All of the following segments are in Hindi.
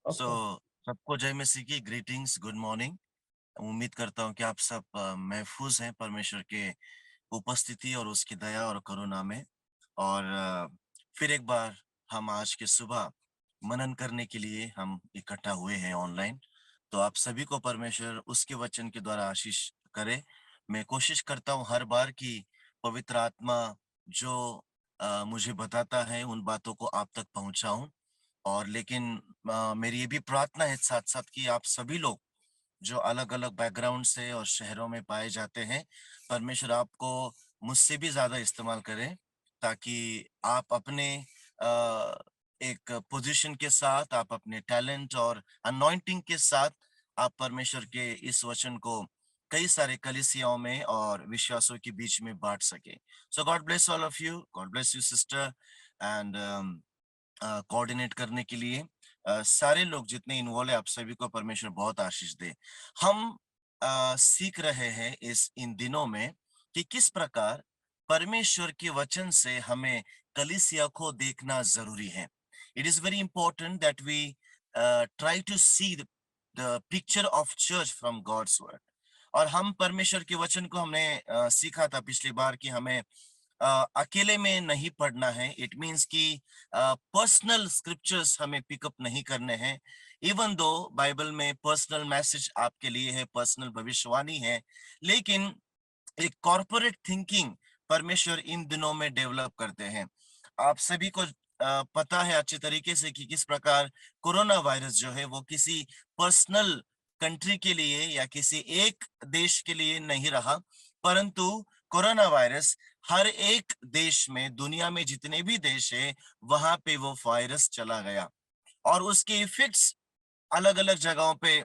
So okay. सबको जय मसीह की ग्रीटिंग्स, गुड मॉर्निंग। उम्मीद करता हूँ कि आप सब महफूज हैं परमेश्वर के उपस्थिति और उसकी दया और करुणा में। और फिर एक बार हम आज के सुबह मनन करने के लिए हम इकट्ठा हुए हैं ऑनलाइन। तो आप सभी को परमेश्वर उसके वचन के द्वारा आशीष करे। मैं कोशिश करता हूँ हर बार कि पवित्र आत्मा जो मुझे बताता है उन बातों को आप तक पहुंचाऊं। और लेकिन मेरी ये भी प्रार्थना है साथ साथ कि आप सभी लोग जो अलग अलग बैकग्राउंड से और शहरों में पाए जाते हैं, परमेश्वर आपको मुझसे भी ज्यादा इस्तेमाल करें, ताकि आप अपने अ, एक पोजीशन के साथ, आप अपने टैलेंट और अनॉइंटिंग के साथ आप परमेश्वर के इस वचन को कई सारे कलीसियाओं में और विश्वासों के बीच में बांट सके। So God bless all of you, God bless you sister. And coordinate करने के लिए सारे लोग जितने इन्वॉल्व है, आप सभी को परमेश्वर बहुत आशीष दे। हम सीख रहे हैं इन दिनों में कि किस प्रकार परमेश्वर के वचन से हमें कलीसिया को देखना जरूरी है। It is very important that we try to see the picture of church from God's word. और हम परमेश्वर के वचन को हमने सीखा था पिछली बार कि हमें अकेले में नहीं पढ़ना है। इट मीन्स कि पर्सनल स्क्रिप्चर्स हमें पिकअप नहीं करने हैं। इवन दो बाइबल में पर्सनल मैसेज आपके लिए है, पर्सनल भविष्यवाणी है, लेकिन एक कॉर्पोरेट थिंकिंग परमेश्वर इन दिनों में डेवलप करते हैं। आप सभी को पता है अच्छे तरीके से कि किस प्रकार कोरोना वायरस जो है वो किसी पर्सनल कंट्री के लिए या किसी एक देश के लिए नहीं रहा, परंतु कोरोना वायरस हर एक देश में, दुनिया में जितने भी देश है वहां पे वो वायरस चला गया। और उसके इफेक्ट्स अलग अलग जगहों पे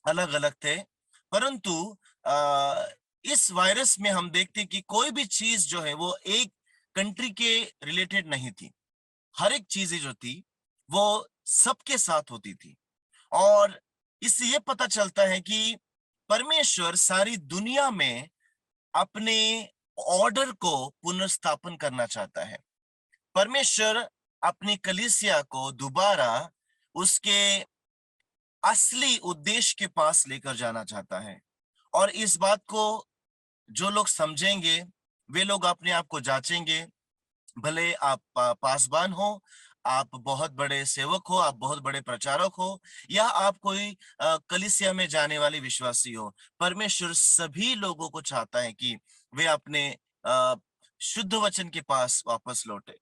अलग अलग थे। परंतु आ, इस वायरस में हम देखते कि कोई भी चीज जो है वो एक कंट्री के रिलेटेड नहीं थी। हर एक चीजें जो थी वो सबके साथ होती थी। और इससे ये पता चलता है कि परमेश्वर सारी दुनिया में अपने ऑर्डर को पुनर्स्थापन करना चाहता है। परमेश्वर अपनी कलीसिया को दोबारा उसके असली उद्देश्य के पास लेकर जाना चाहता है। और इस बात को जो लोग समझेंगे वे लोग अपने आप को जांचेंगे। भले आप पासवान हो, आप बहुत बड़े सेवक हो, आप बहुत बड़े प्रचारक हो, या आप कोई कलीसिया में जाने वाले विश्वासी हो, परमेश्वर सभी लोगों को चाहता है कि वे अपने अ, शुद्ध वचन के पास वापस लौटे।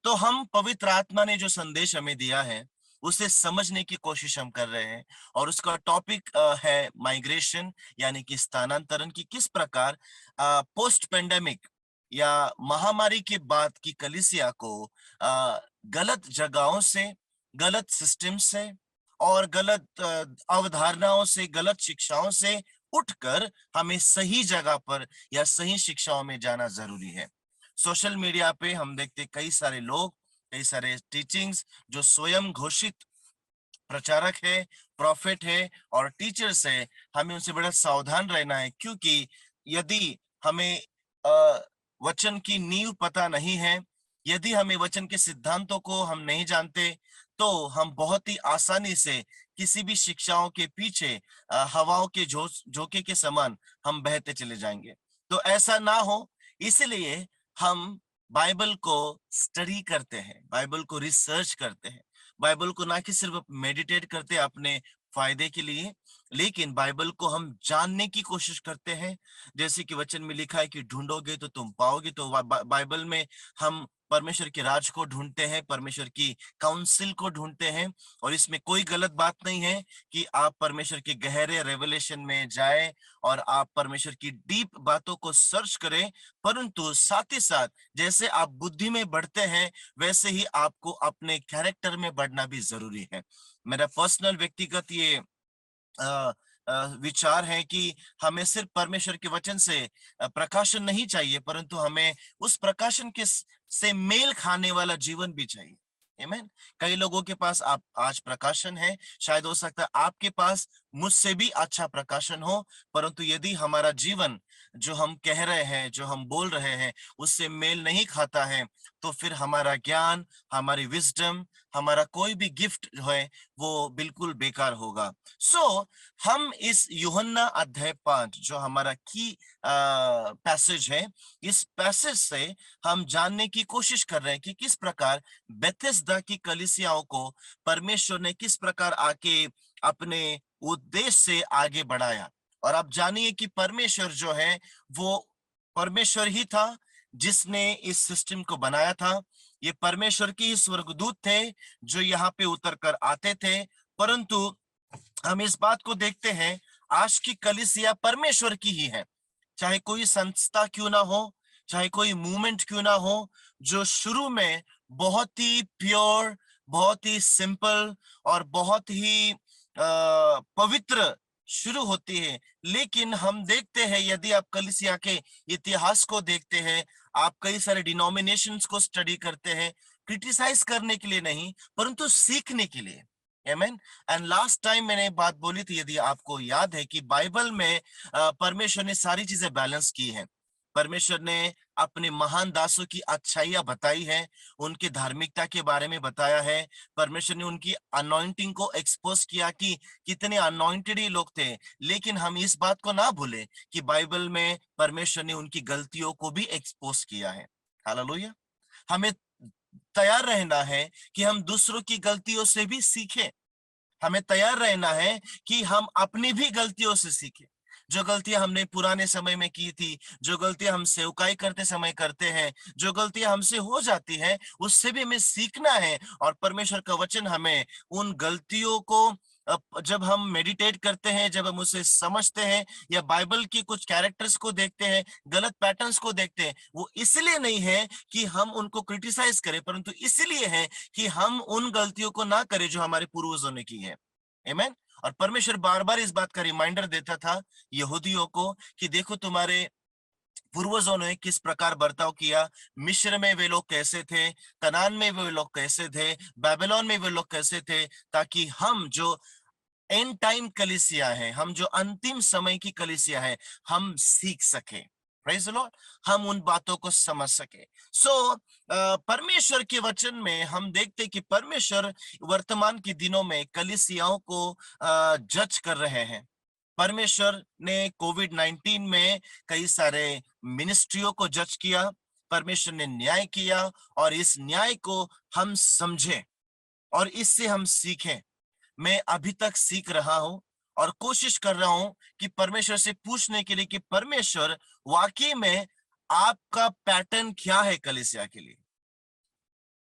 तो हम पवित्र आत्मा ने जो संदेश हमें दिया है उसे समझने की कोशिश हम कर रहे हैं। और उसका टॉपिक है माइग्रेशन, यानी कि स्थानांतरण, की किस प्रकार पोस्ट पेंडेमिक या महामारी के बाद की कलीसिया को गलत जगहों से, गलत सिस्टम से और गलत अवधारणाओं से, गलत शिक्षाओं से उठकर हमें सही जगह पर या सही शिक्षाओं में जाना जरूरी है। सोशल मीडिया पे हम देखते कई सारे लोग, कई सारे टीचिंग्स जो स्वयं घोषित प्रचारक है, प्रॉफिट है और टीचर्स है। हमें उनसे बड़ा सावधान रहना है, क्योंकि यदि हमें वचन की नींव पता नहीं है, यदि हमें वचन के सिद्धांतों को हम नहीं जानते, तो हम बहुत ही आसानी से किसी भी शिक्षाओं के पीछे हवाओं के झोंके के समान हम बहते चले जाएंगे। तो ऐसा ना हो, इसलिए हम बाइबल को स्टडी करते हैं, बाइबल को रिसर्च करते हैं। बाइबल को ना कि सिर्फ मेडिटेट करते हैं अपने फायदे के लिए, लेकिन बाइबल को हम जानने की कोशिश करते हैं। जैसे कि वचन में लिखा है कि ढूंढोगे तो तुम पाओगे। तो बाइबल में हम परमेश्वर के राज को ढूंढते हैं, परमेश्वर की काउंसिल को ढूंढते हैं। और इसमें कोई गलत बात नहीं है कि आप परमेश्वर के गहरे रेवलेशन में जाएं और आप परमेश्वर की डीप बातों को सर्च करें। परंतु साथ ही साथ जैसे आप बुद्धि में बढ़ते हैं, वैसे ही आपको अपने कैरेक्टर में बढ़ना भी जरूरी है। मेरा पर्सनल व्यक्तिगत ये अ, विचार है कि हमें सिर्फ परमेश्वर के वचन से प्रकाशन नहीं चाहिए, परंतु हमें उस प्रकाशन के से मेल खाने वाला जीवन भी चाहिए। आमीन। कई लोगों के पास आप आज प्रकाशन है, शायद हो सकता है आपके पास मुझसे भी अच्छा प्रकाशन हो, परंतु यदि हमारा जीवन जो हम कह रहे हैं, जो हम बोल रहे हैं, उससे मेल नहीं खाता है, तो फिर हमारा ज्ञान, हमारी विजडम, हमारा कोई भी गिफ्ट जो है वो बिल्कुल बेकार होगा। सो हम इस यूहन्ना अध्याय 5 जो हमारा की पैसेज है, इस पैसेज से हम जानने की कोशिश कर रहे हैं कि किस प्रकार बेथेस्दा की कलीसियाओं को परमेश्वर ने किस प्रकार आके अपने उद्देश्य से आगे बढ़ाया। और आप जानिए कि परमेश्वर जो है वो परमेश्वर ही था जिसने इस सिस्टम को बनाया था। ये परमेश्वर के ही स्वर्गदूत थे जो यहाँ पे उतर कर आते थे। परंतु हम इस बात को देखते हैं, आज की कलीसिया परमेश्वर की ही है। चाहे कोई संस्था क्यों ना हो, चाहे कोई मूवमेंट क्यों ना हो, जो शुरू में बहुत ही प्योर, बहुत ही सिंपल और बहुत ही पवित्र शुरू होती है, लेकिन हम देखते हैं यदि आप कलीसिया के इतिहास को देखते हैं, आप कई सारे डिनोमिनेशंस को स्टडी करते हैं, क्रिटिसाइज करने के लिए नहीं परंतु सीखने के लिए। आमेन। एंड लास्ट टाइम मैंने एक बात बोली थी, यदि आपको याद है, कि बाइबल में परमेश्वर ने सारी चीजें बैलेंस की हैं। परमेश्वर ने अपने महान दासों की अच्छाइयां बताई है, उनकी धार्मिकता के बारे में बताया है। परमेश्वर ने उनकी अनॉइंटिंग को एक्सपोज किया कि कितने अनॉइंटेड ही लोग थे। लेकिन हम इस बात को ना भूलें कि बाइबल में परमेश्वर ने उनकी गलतियों को भी एक्सपोज किया है। हालेलुया। हमें तैयार रहना है कि हम दूसरों की गलतियों से भी सीखें। हमें तैयार रहना है कि हम अपनी भी गलतियों से सीखें। जो गलतियां हमने पुराने समय में की थी, जो गलतियां हम सेवकाई करते समय करते हैं, जो गलतियां हमसे हो जाती है, उससे भी हमें सीखना है। और परमेश्वर का वचन हमें उन गलतियों को जब हम मेडिटेट करते हैं, जब हम उसे समझते हैं या बाइबल की कुछ कैरेक्टर्स को देखते हैं, गलत पैटर्न्स को देखते हैं, वो इसलिए नहीं है कि हम उनको क्रिटिसाइज करें, परंतु इसलिए है कि हम उन गलतियों को ना करें जो हमारे पूर्वजों ने की है। आमेन। और परमेश्वर बार बार इस बात का रिमाइंडर देता था यहूदियों को कि देखो तुम्हारे पूर्वजों ने किस प्रकार बर्ताव किया। मिस्र में वे लोग कैसे थे, कनान में वे लोग कैसे थे, बेबीलोन में वे लोग कैसे थे, ताकि हम जो एंड टाइम कलीसिया है, हम जो अंतिम समय की कलीसिया है, हम सीख सके। Praise the Lord. हम उन बातों को समझ सके। सो परमेश्वर के वचन में हम देखते कि परमेश्वर वर्तमान के दिनों में कलीसियाओं को जज कर रहे हैं। परमेश्वर ने कोविड-19 में कई सारे मिनिस्ट्रियों को जज किया। परमेश्वर ने न्याय किया और इस न्याय को हम समझें और इससे हम सीखें। मैं अभी तक सीख रहा हूं और कोशिश कर रहा हूं कि परमेश्वर से पूछने के लिए कि परमेश्वर वाकई में आपका पैटर्न क्या है कलीसिया के लिए।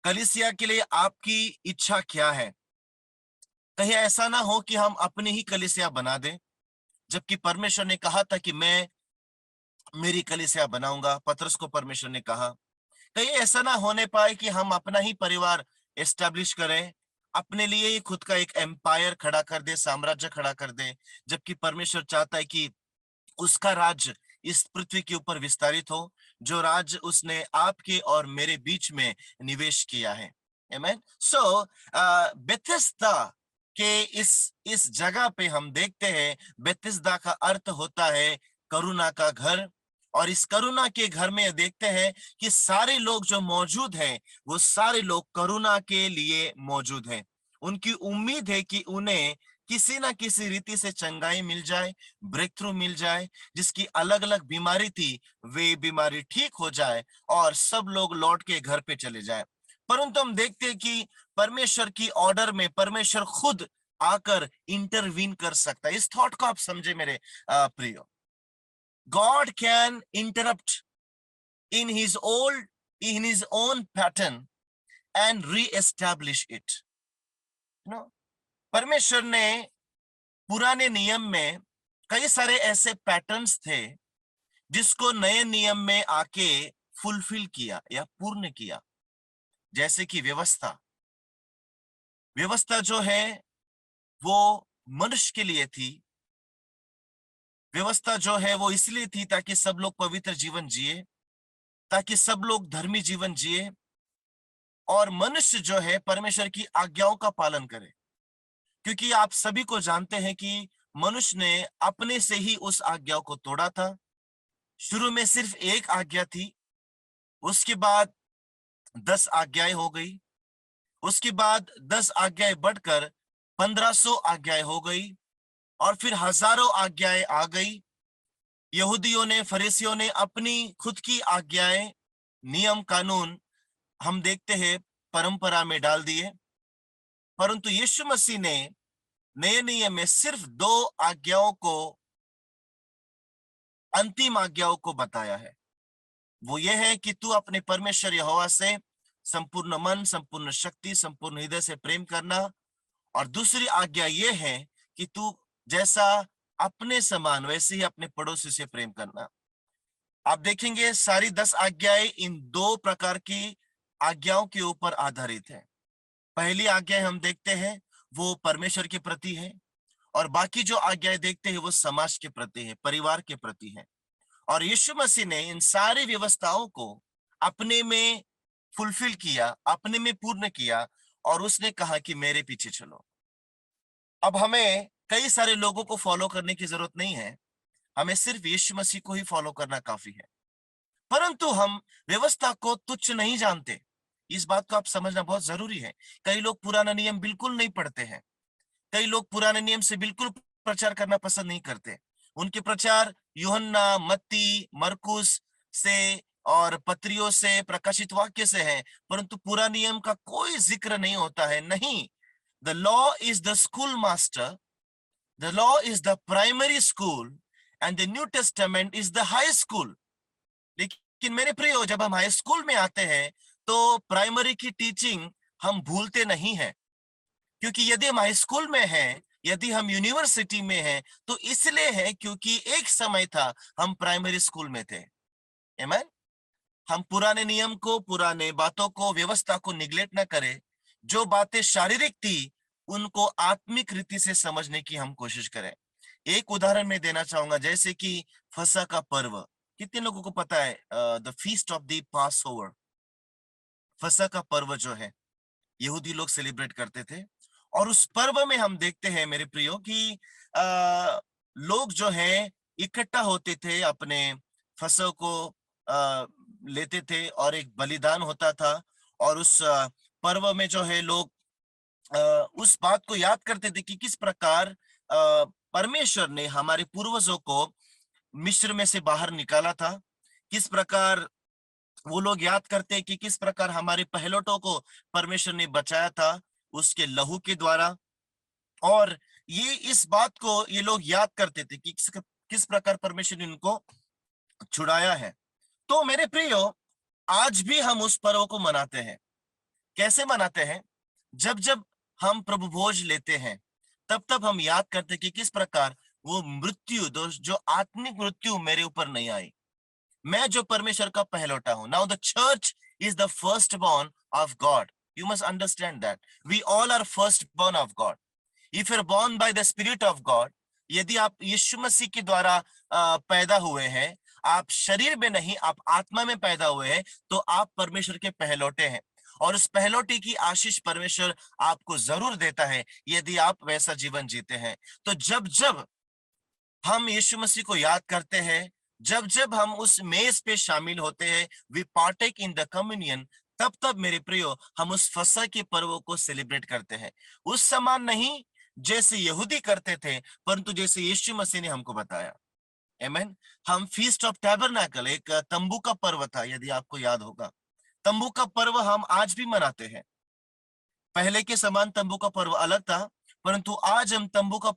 कलीसिया के लिए आपकी इच्छा क्या है। कहीं ऐसा ना हो कि हम अपनी ही कलीसिया बना दें, जबकि परमेश्वर ने कहा था कि मैं मेरी कलीसिया बनाऊंगा। पतरस को परमेश्वर ने कहा। कहीं ऐसा ना होने पाए कि हम अपना ही परिवार एस्टेब्लिश करें, अपने लिए ही खुद का एक एम्पायर खड़ा कर दे, साम्राज्य खड़ा कर दे, जबकि परमेश्वर चाहता है कि उसका राज्य इस पृथ्वी के ऊपर विस्तारित हो, जो राज्य उसने आपके और मेरे बीच में निवेश किया है। आमेन। सो बेथेस्दा के इस जगह पे हम देखते हैं, बेथेस्दा का अर्थ होता है करुणा का घर। और इस करुणा के घर में देखते हैं कि सारे लोग जो मौजूद हैं, वो सारे लोग करुणा के लिए मौजूद हैं। उनकी उम्मीद है कि उन्हें किसी ना किसी रीति से चंगाई मिल जाए, ब्रेक थ्रू मिल जाए, जिसकी अलग अलग बीमारी थी वे बीमारी ठीक हो जाए और सब लोग लौट के घर पे चले जाए। परंतु हम देखते हैं कि परमेश्वर की ऑर्डर में परमेश्वर खुद आकर इंटरवीन कर सकता है। इस थॉट को आप समझे मेरे प्रियो। God can interrupt in his own pattern and re-establish it. You know, परमेश्वर ने पुराने नियम में कई सारे ऐसे पैटर्न्स थे जिसको नए नियम में आके फुलफिल किया या पूर्ण किया। जैसे कि व्यवस्था जो है वो मनुष्य के लिए थी। व्यवस्था जो है वो इसलिए थी ताकि सब लोग पवित्र जीवन जिए, ताकि सब लोग धर्मी जीवन जिए और मनुष्य जो है परमेश्वर की आज्ञाओं का पालन करे। क्योंकि आप सभी को जानते हैं कि मनुष्य ने अपने से ही उस आज्ञाओं को तोड़ा था। शुरू में सिर्फ एक आज्ञा थी, उसके बाद 10 आज्ञाएं हो गई, उसके बाद 10 आज्ञाएं बढ़कर 1500 आज्ञाएं हो गई, और फिर हजारों आज्ञाएं आ गई। यहूदियों ने, फरीसियों ने अपनी खुद की आज्ञाएं, नियम कानून हम देखते हैं परंपरा में डाल दिए। परंतु यीशु मसीह ने नए नियम में सिर्फ 2 आज्ञाओं को, अंतिम आज्ञाओं को बताया है। वो ये है कि तू अपने परमेश्वर यहोवा से संपूर्ण मन, संपूर्ण शक्ति, संपूर्ण हृदय से प्रेम करना, और दूसरी आज्ञा ये है कि तू जैसा अपने समान वैसे ही अपने पड़ोसी से प्रेम करना। आप देखेंगे सारी 10 आज्ञाएं इन 2 प्रकार की आज्ञाओं के ऊपर आधारित है। पहली आज्ञा हम देखते हैं वो परमेश्वर के प्रति है, और बाकी जो आज्ञाएं देखते हैं वो समाज के प्रति है, परिवार के प्रति है। और यीशु मसीह ने इन सारी व्यवस्थाओं को अपने में फुलफिल किया, अपने में पूर्ण किया, और उसने कहा कि मेरे पीछे चलो। अब हमें कई सारे लोगों को फॉलो करने की जरूरत नहीं है, हमें सिर्फ यीशु मसीह को ही फॉलो करना काफी है। परंतु हम व्यवस्था को तुच्छ नहीं जानते, इस बात को आप समझना बहुत जरूरी है। कई लोग पुराना नियम बिल्कुल नहीं पढ़ते हैं, कई लोग पुराने नियम से बिल्कुल प्रचार करना पसंद नहीं करते। उनके प्रचार यूहन्ना, मत्ती, मरकुस से और पत्रियों से, प्रकाशित वाक्य से है, परंतु पूरा नियम का कोई जिक्र नहीं होता है। नहीं, the law is the school master, the law is the primary school, and the new testament is the high school. लेकिन मेरे प्रियो, जब हम हाई स्कूल में आते हैं तो प्राइमरी की टीचिंग हम भूलते नहीं हैं, क्योंकि यदि हम हाई स्कूल में हैं, यदि हम यूनिवर्सिटी में हैं, तो इसलिए है क्योंकि एक समय था हम प्राइमरी स्कूल में थे। आमीन। हम पुराने नियम को, पुराने बातों को, व्यवस्था को निग्लेक्ट ना करें। जो बातें शारीरिक थी उनको आत्मिक रीति से समझने की हम कोशिश करें। एक उदाहरण मैं देना चाहूंगा, जैसे कि फसह का पर्व। कितने लोगों को पता है the feast of the pass over? फसह का पर्व जो है यहूदी लोग सेलिब्रेट करते थे, और उस पर्व में हम देखते हैं मेरे प्रियो कि लोग जो है इकट्ठा होते थे, अपने फसह को लेते थे, और एक बलिदान होता था। और उस पर्व में जो है लोग उस बात को याद करते थे कि किस प्रकार परमेश्वर ने हमारे पूर्वजों को मिस्र में से बाहर निकाला था। किस प्रकार वो लोग याद करते हैं कि किस प्रकार हमारे पहलौठों को परमेश्वर ने बचाया था उसके लहू के द्वारा। और ये इस बात को ये लोग याद करते थे कि किस प्रकार परमेश्वर ने उनको छुड़ाया है। तो मेरे प्रियो, आज भी हम उस पर्व को मनाते हैं। कैसे मनाते हैं? जब जब हम प्रभु भोज लेते हैं, तब तब हम याद करते हैं कि किस प्रकार वो मृत्यु, जो आत्मिक मृत्यु मेरे ऊपर नहीं आई। मैं जो परमेश्वर का पहलौटा हूं। Now the church is the first born of God. You must understand that we all are first born of God. If you are born by the spirit of God, यदि आप यीशु मसीह के द्वारा पैदा हुए हैं, आप शरीर में नहीं, आप आत्मा में पैदा हुए हैं, तो आप परमेश्वर के पहलौटे हैं। और उस पहलौटे की आशीष परमेश्वर आपको जरूर देता है यदि आप वैसा जीवन जीते हैं। तो जब जब हम यीशु मसीह को याद करते हैं, जब जब हम उस मेज पे शामिल होते हैं, we partake in the communion, तब तब मेरे प्रियो हम उस फसह के पर्व को सेलिब्रेट करते हैं। उस समान नहीं जैसे यहूदी करते थे, परंतु जैसे यीशु मसीह ने हमको बताया। आमीन। हम फीस्ट ऑफ टैबरनेकल, एक तंबू का पर्व था, यदि आपको याद होगा। तंबू का पर्व हम आज भी मनाते हैं। पहले के समान तंबू का पर्व अलग था, परंतु आज हम तंबू का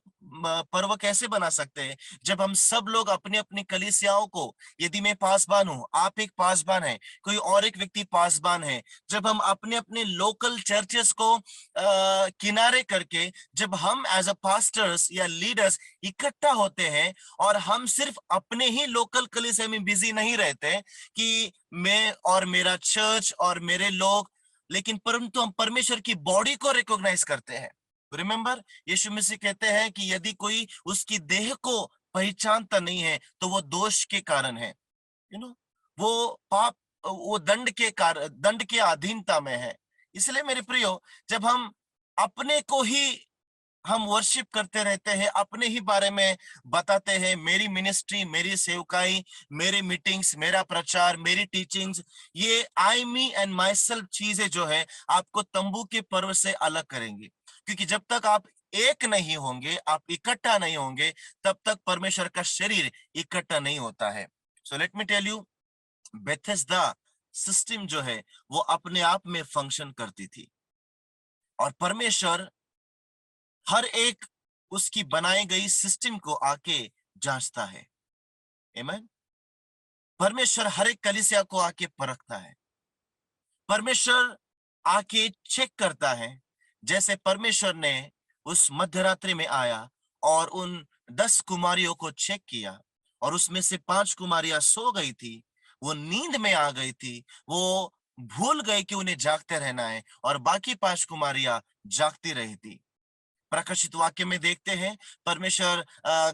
पर्व कैसे बना सकते हैं? जब हम सब लोग अपनी अपनी कलीसियाओं को, यदि मैं पासबान हूं, आप एक पासबान है, कोई और एक व्यक्ति पासबान है, जब हम अपने अपने लोकल चर्चेस को किनारे करके, जब हम एज अ पास्टर्स या लीडर्स इकट्ठा होते हैं, और हम सिर्फ अपने ही लोकल कलीसिया में बिजी नहीं रहते कि मैं और मेरा चर्च और मेरे लोग, लेकिन परंतु हम परमेश्वर की बॉडी को रिकॉग्नाइज करते हैं। रिमेंबर, यीशु मसीह कहते हैं कि यदि कोई उसकी देह को पहचानता नहीं है तो वो दोष के कारण है। वो पाप, वो दंड के अधीनता में है। इसलिए मेरे प्रियो, जब हम अपने को ही हम वर्शिप करते रहते हैं, अपने ही बारे में बताते हैं, मेरी मिनिस्ट्री, मेरी सेवकाई, मेरे मीटिंग्स, मेरा प्रचार, मेरी टीचिंग्स, ये आई मी एंड माई सेल्फ चीजें जो है आपको तंबू के पर्व से अलग करेंगी। क्योंकि जब तक आप एक नहीं होंगे, आप इकट्ठा नहीं होंगे, तब तक परमेश्वर का शरीर इकट्ठा नहीं होता है। So let me tell you, Bethesda system जो है वो अपने आप में फंक्शन करती थी, और परमेश्वर हर एक उसकी बनाई गई सिस्टम को आके जांचता है। आमीन। परमेश्वर हर एक कलीसिया को आके परखता है। परमेश्वर आके चेक करता है। जैसे परमेश्वर ने उस मध्यरात्रि में आया और उन 10 कुमारियों को चेक किया, और उसमें से 5 कुमारियां सो गई थी, वो नींद में आ गई थी, वो भूल गए कि उन्हें जागते रहना है, और बाकी 5 कुमारियां जागती रही थी। प्रकाशित वाक्य में देखते हैं परमेश्वर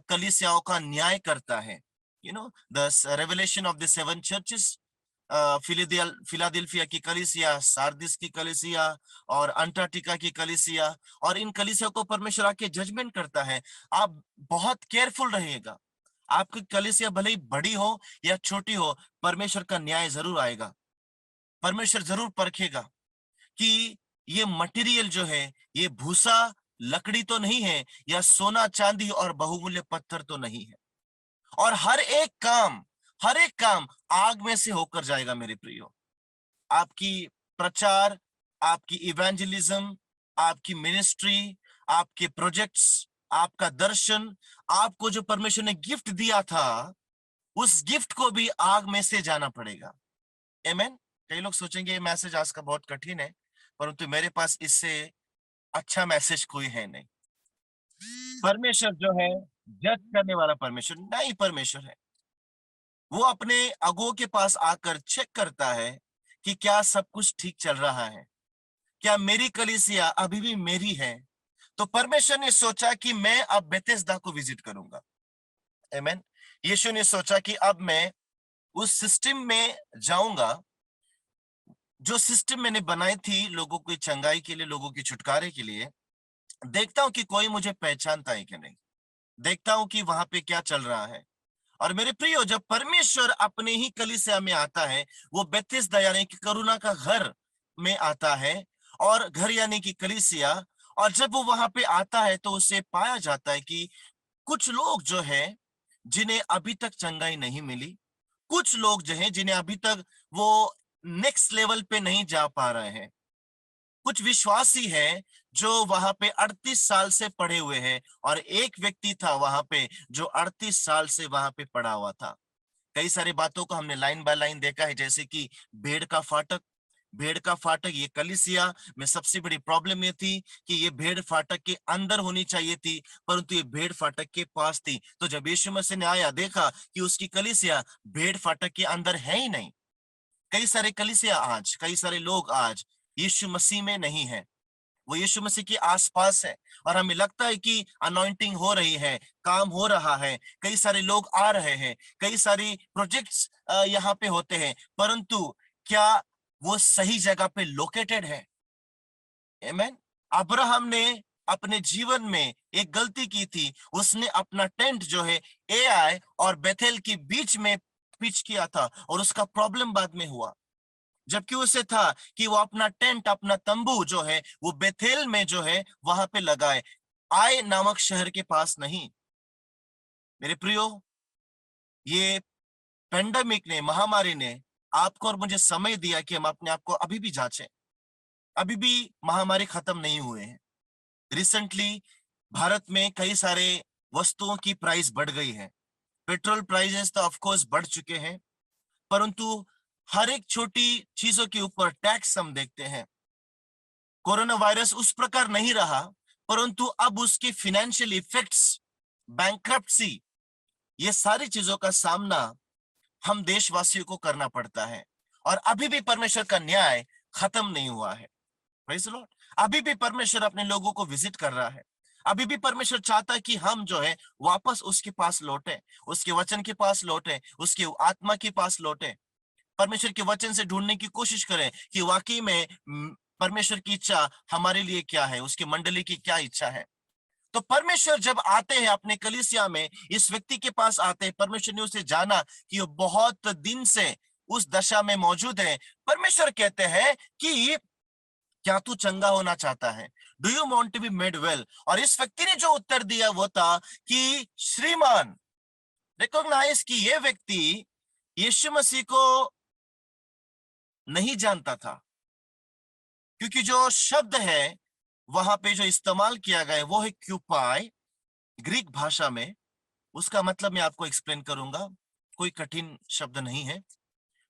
कलीसियाओं का न्याय करता है। You know the revelation of the seven churches, Philadelphia की कलीसिया, सार्दिस की कलीसिया और अंटार्कटिका की कलीसिया, और इन कलीसिया को परमेश्वर आके जजमेंट करता है। आप बहुत केयरफुल रहिएगा। आपकी कलीसिया भले ही बड़ी हो या छोटी हो, परमेश्वर का न्याय जरूर आएगा। परमेश्वर जरूर परखेगा कि ये मटेरियल जो है, ये भूसा लकड़ी तो नहीं है, या सोना चांदी और बहुमूल्य पत्थर तो नहीं है। और हर एक काम आग में से होकर जाएगा मेरे प्रियो। आपकी प्रचार, आपकी इवेंजलिज्म, आपकी मिनिस्ट्री, आपके प्रोजेक्ट्स, आपका दर्शन, आपको जो परमेश्वर ने गिफ्ट दिया था, उस गिफ्ट को भी आग में से जाना पड़ेगा। आमीन। कई लोग सोचेंगे ये मैसेज आज का बहुत कठिन है, परंतु मेरे पास इससे अच्छा मैसेज कोई है नहीं। परमेश्वर जो है जज करने वाला परमेश्वर नहीं, परमेश्वर है वो अपने अगुओं के पास आकर चेक करता है कि क्या सब कुछ ठीक चल रहा है, क्या मेरी कलीसिया अभी भी मेरी है। तो परमेश्वर ने सोचा कि मैं अब बेथेस्दा को विजिट करूंगा। आमीन। यीशु ने सोचा कि अब मैं उस सिस्टम में जाऊंगा, जो सिस्टम मैंने बनाई थी लोगों की चंगाई के लिए, लोगों की छुटकारे के लिए। देखता हूं कि कोई मुझे पहचानता है कि नहीं, देखता हूं कि वहां पे क्या चल रहा है। और मेरे प्रियो, जब परमेश्वर अपने ही कलीसिया में आता है, वो बेथेस्दा यानी कि करुणा का घर में आता है, और घर यानी कि कलीसिया, और जब वो वहां पे आता है तो उसे पाया जाता है कि कुछ लोग जो है जिन्हें अभी तक चंगाई नहीं मिली, कुछ लोग जो है जिन्हें अभी तक वो नेक्स्ट लेवल पे नहीं जा पा रहे हैं, कुछ विश्वासी हैं जो वहां पे 38 साल से पड़े हुए हैं, और एक व्यक्ति था वहां पे जो 38 साल से वहां पे पड़ा हुआ था। कई सारी बातों को हमने लाइन बाय लाइन देखा है, जैसे कि भेड़ का फाटक। भेड़ का फाटक, ये कलीसिया में सबसे बड़ी प्रॉब्लम ये थी कि ये भेड़ फाटक के अंदर होनी चाहिए थी, परंतु ये भेड़ फाटक के पास थी। तो जब यीशु मसीह ने आया, देखा कि उसकी कलीसिया भेड़ फाटक के अंदर है ही नहीं। कई सारे कलीसिया आज, कई सारे लोग आज यीशु मसीह में नहीं है, वो यीशु मसीह के आसपास है, और हमें लगता है कि अनॉइंटिंग हो रही है, काम हो रहा है, कई सारे लोग आ रहे हैं, कई सारी प्रोजेक्ट्स यहाँ पे होते हैं, परंतु क्या वो सही जगह पे लोकेटेड है? आमीन। अब्राहम ने अपने जीवन में एक गलती की थी, उसने अपना टेंट जो है एआई और बेथेल के बीच में पिच किया था, और उसका प्रॉब्लम बाद में हुआ। जबकि उसे था कि वो अपना टेंट, अपना तंबू जो है वो बेथेल में जो है वहां पे लगाए, आय नामक शहर के पास नहीं। मेरे प्रियो, ये पेंडेमिक ने, महामारी ने आपको और मुझे समय दिया कि हम अपने आप को अभी भी जांचें। अभी भी महामारी खत्म नहीं हुए हैं। रिसेंटली भारत में कई सारे वस्तुओं की प्राइस बढ़ गई है। पेट्रोल प्राइसेस तो ऑफ कोर्स बढ़ चुके हैं, परंतु हर एक छोटी चीजों के ऊपर टैक्स हम देखते हैं। कोरोना वायरस उस प्रकार नहीं रहा, परंतु अब उसके फाइनेंशियल इफेक्ट्स, बैंक्रप्सी, ये सारी चीजों का सामना हम देशवासियों को करना पड़ता है, और अभी भी परमेश्वर का न्याय खत्म नहीं हुआ है। Praise the Lord. अभी भी परमेश्वर अपने लोगों को विजिट कर रहा है। अभी भी परमेश्वर चाहता है कि हम जो है वापस उसके पास लौटे, उसके वचन के पास लौटे, उसके आत्मा के पास लौटे, परमेश्वर के वचन से ढूंढने की कोशिश करें कि वाकई में परमेश्वर की इच्छा हमारे लिए क्या है, उसकी मंडली की क्या इच्छा है। तो परमेश्वर जब आते हैं अपने कलीसिया में, इस व्यक्ति के पास आते हैं, परमेश्वर ने उसे जाना कि वो बहुत दिन से उस दशा में मौजूद है। परमेश्वर कहते हैं कि क्या तू चंगा होना चाहता है? Do you want to be made well? और इस व्यक्ति ने जो उत्तर दिया वो था कि श्रीमान, रिकॉग्नाइज कि ये व्यक्ति यीशु मसीह को नहीं जानता था, क्योंकि जो शब्द है वहां पे जो इस्तेमाल किया गया है वो है क्यूपाई, ग्रीक भाषा में। उसका मतलब मैं आपको एक्सप्लेन करूंगा, कोई कठिन शब्द नहीं है।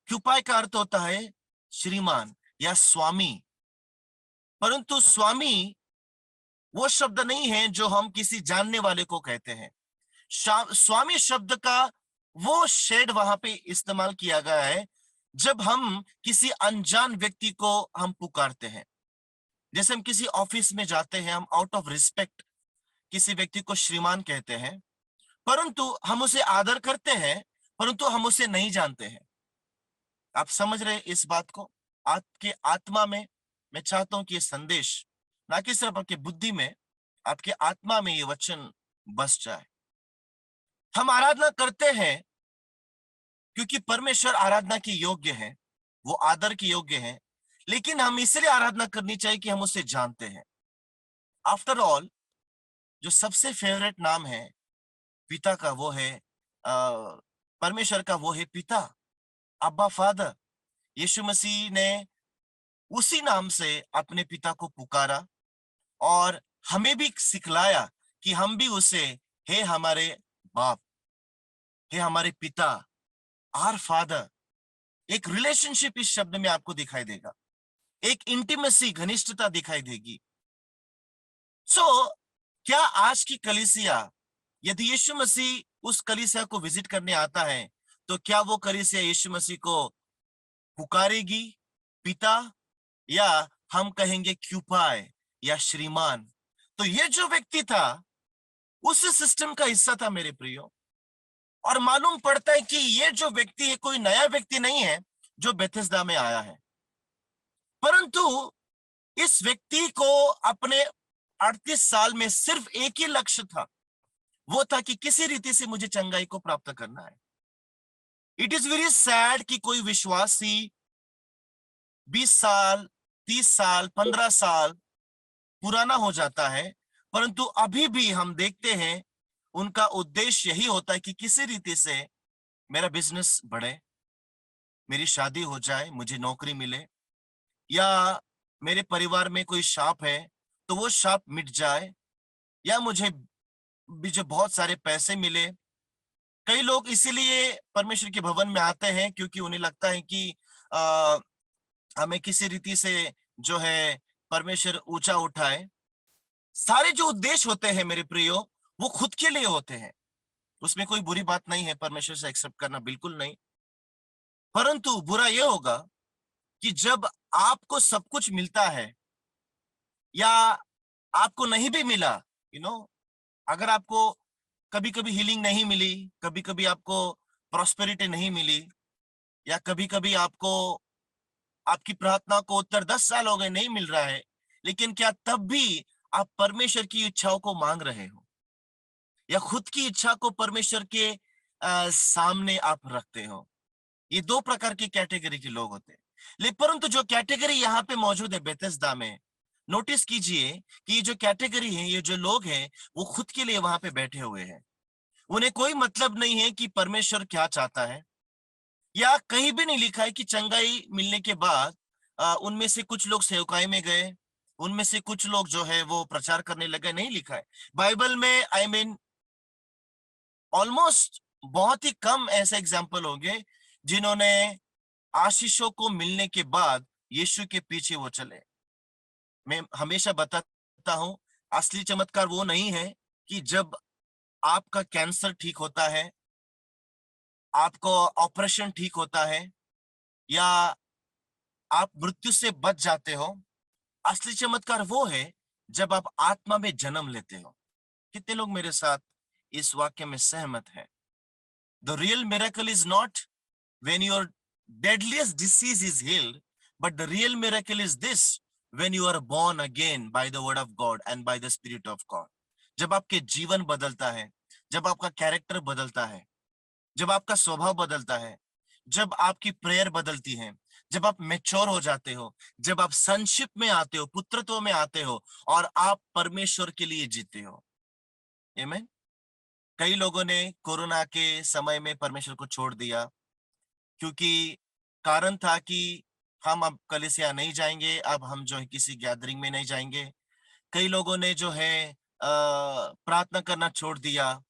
क्यूपाई का अर्थ होता है श्रीमान या स्वामी, परंतु स्वामी वो शब्द नहीं है जो हम किसी जानने वाले को कहते हैं। स्वामी शब्द का वो शेड वहां पे इस्तेमाल किया गया है जब हम किसी अनजान व्यक्ति को हम पुकारते हैं। जैसे हम किसी ऑफिस में जाते हैं, हम आउट ऑफ रिस्पेक्ट किसी व्यक्ति को श्रीमान कहते हैं, परंतु हम उसे आदर करते हैं, परंतु हम उसे नहीं जानते हैं। आप समझ रहे हैं इस बात को? आपके आत्मा में मैं चाहता हूं कि ये संदेश ना कि सिर्फ आपके बुद्धि में, आपके आत्मा में ये वचन बस जाए। हम आराधना करते हैं क्योंकि परमेश्वर आराधना के योग्य है, वो आदर के योग्य है, लेकिन हम इसलिए आराधना करनी चाहिए कि हम उसे जानते हैं। आफ्टर ऑल, जो सबसे फेवरेट नाम है पिता का वो है परमेश्वर का, वो है पिता, अब्बा फादर। यीशु मसीह ने उसी नाम से अपने पिता को पुकारा और हमें भी सिखलाया कि हम भी उसे हे हमारे बाप, हे हमारे पिता, आवर फादर। एक रिलेशनशिप इस शब्द में आपको दिखाई देगा, एक इंटीमेसी, घनिष्ठता दिखाई देगी। सो क्या आज की कलीसिया, यदि यीशु मसीह उस कलीसिया को विजिट करने आता है, तो क्या वो कलीसिया यीशु मसीह को पुकारेगी पिता, या हम कहेंगे क्यूपाय या श्रीमान? तो ये जो व्यक्ति था उस सिस्टम का हिस्सा था मेरे प्रियो। और मालूम पड़ता है कि ये जो व्यक्ति है कोई नया व्यक्ति नहीं है जो बेथेस्दा में आया है, परंतु इस व्यक्ति को अपने 38 साल में सिर्फ एक ही लक्ष्य था, वो था कि किसी रीति से मुझे चंगाई को प्राप्त करना है। इट इज वेरी सैड कि कोई विश्वासी 20 साल, 30 साल, 15 साल पुराना हो जाता है, परंतु अभी भी हम देखते हैं उनका उद्देश्य यही होता है कि किसी रीति से मेरा बिजनेस बढ़े, मेरी शादी हो जाए, मुझे नौकरी मिले, या मेरे परिवार में कोई शाप है तो वो शाप मिट जाए, या मुझे बहुत सारे पैसे मिले। कई लोग इसीलिए परमेश्वर के भवन में आते हैं क्योंकि उन्हें लगता है कि हमें किसी रीति से जो है परमेश्वर ऊंचा उठाए। सारे जो उद्देश्य होते हैं मेरे प्रियो, वो खुद के लिए होते हैं, उसमें कोई बुरी बात नहीं है परमेश्वर से एक्सेप्ट करना, बिल्कुल नहीं। परंतु बुरा यह होगा कि जब आपको सब कुछ मिलता है या आपको नहीं भी मिला, अगर आपको कभी कभी हीलिंग नहीं मिली, कभी कभी आपको प्रॉस्पेरिटी नहीं मिली, या कभी कभी आपको आपकी प्रार्थना को उत्तर 10 साल हो गए नहीं मिल रहा है, लेकिन क्या तब भी आप परमेश्वर की इच्छाओं को मांग रहे हो, या खुद की इच्छा को परमेश्वर के सामने आप रखते हो? ये दो प्रकार की कैटेगरी के लोग होते हैं। लेकिन परंतु जो कैटेगरी यहाँ पे मौजूद है बेथेस्दा में, नोटिस कीजिए कि ये जो कैटेगरी है, ये जो लोग हैं, वो खुद के लिए वहां पे बैठे हुए हैं। उन्हें कोई मतलब नहीं है कि परमेश्वर क्या चाहता है, या कहीं भी नहीं लिखा है कि चंगाई मिलने के बाद उनमें से कुछ लोग सेवकाई में गए, उनमें से कुछ लोग जो है वो प्रचार करने लगे, नहीं लिखा है बाइबल में। आई मीन ऑलमोस्ट बहुत ही कम ऐसे एग्जाम्पल होंगे जिन्होंने आशीषों को मिलने के बाद यीशु के पीछे वो चले। मैं हमेशा बताता हूं, असली चमत्कार वो नहीं है कि जब आपका कैंसर ठीक होता है, आपको ऑपरेशन ठीक होता है, या आप मृत्यु से बच जाते हो। असली चमत्कार वो है जब आप आत्मा में जन्म लेते हो। कितने लोग मेरे साथ इस वाक्य में सहमत हैं? The real miracle is not when your deadliest disease is healed, but the real miracle is this: when you are born again by the word of God and by the Spirit of God. जब आपके जीवन बदलता है, जब आपका कैरेक्टर बदलता है, जब आपका स्वभाव बदलता है, जब आपकी प्रेयर बदलती है, जब आप मैच्योर हो जाते हो, जब आप संशिप में आते हो, पुत्रत्व में आते हो और आप परमेश्वर के लिए जीते हो। आमीन। कई लोगों ने कोरोना के समय में परमेश्वर को छोड़ दिया, क्योंकि कारण था कि हम अब कलीसिया नहीं जाएंगे, अब हम जो है किसी गैदरिंग में नहीं जाएंगे। कई लोगों ने जो है प्रार्थना करना छोड़ दिया,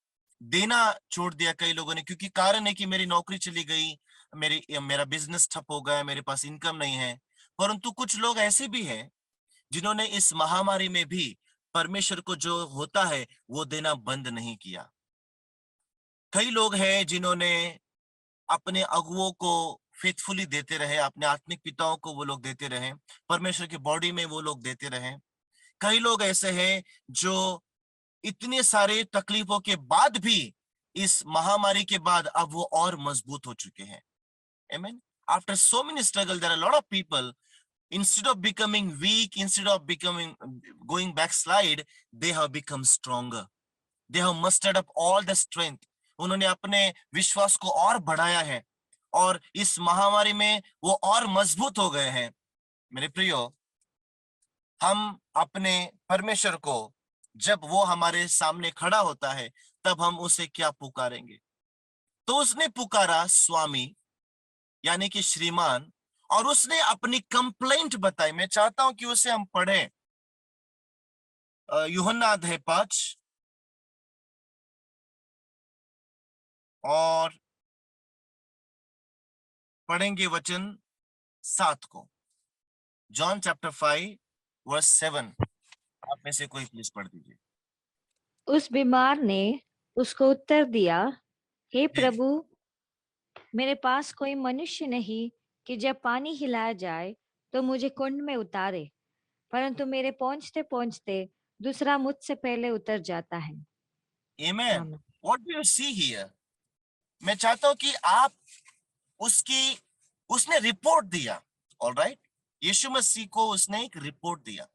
देना छोड़ दिया कई लोगों ने, क्योंकि कारण है कि मेरी नौकरी चली गई, मेरा बिजनेस ठप हो गया, मेरे पास इनकम नहीं है। परंतु कुछ लोग ऐसे भी हैं जिन्होंने इस महामारी में भी परमेश्वर को जो होता है वो देना बंद नहीं किया। कई लोग हैं जिन्होंने अपने अगुओं को फेथफुली देते रहे, अपने आत्मिक पिताओं को वो लोग देते रहे, परमेश्वर की बॉडी में वो लोग देते रहे। कई लोग ऐसे हैं जो इतने सारे तकलीफों के बाद भी, इस महामारी के बाद अब वो और मजबूत हो चुके हैं। आमीन। After so many struggles, there are a lot of people, instead of becoming weak, instead of becoming going backslide, they have become stronger. They have mustered up all the strength. उन्होंने अपने विश्वास को और बढ़ाया है और इस महामारी में वो और मजबूत हो गए हैं। मेरे प्रियो, हम अपने परमेश्वर को, जब वो हमारे सामने खड़ा होता है, तब हम उसे क्या पुकारेंगे? तो उसने पुकारा स्वामी, यानी कि श्रीमान, और उसने अपनी कंप्लेंट बताई। मैं चाहता हूं कि उसे हम पढ़ें। यूहन्ना अध्याय 5 और पढ़ेंगे वचन 7 को। John chapter 5 verse 7। आप में से कोई प्लीज पढ़ दीजिए। उस बीमार ने उसको उत्तर दिया, हे जी। प्रभु, मेरे पास कोई मनुष्य नहीं कि जब पानी हिलाया जाए तो मुझे कुंड में उतारे, परंतु मेरे पहुंचते पहुंचते दूसरा मुझसे पहले उतर जाता है। आमेन। आमीन। What do you see here? मैं चाहता हूं कि आप उसकी उसने रिपोर्ट दिया। ऑलराइट, यीशु मसीह को उसने एक रिपोर्ट दिया।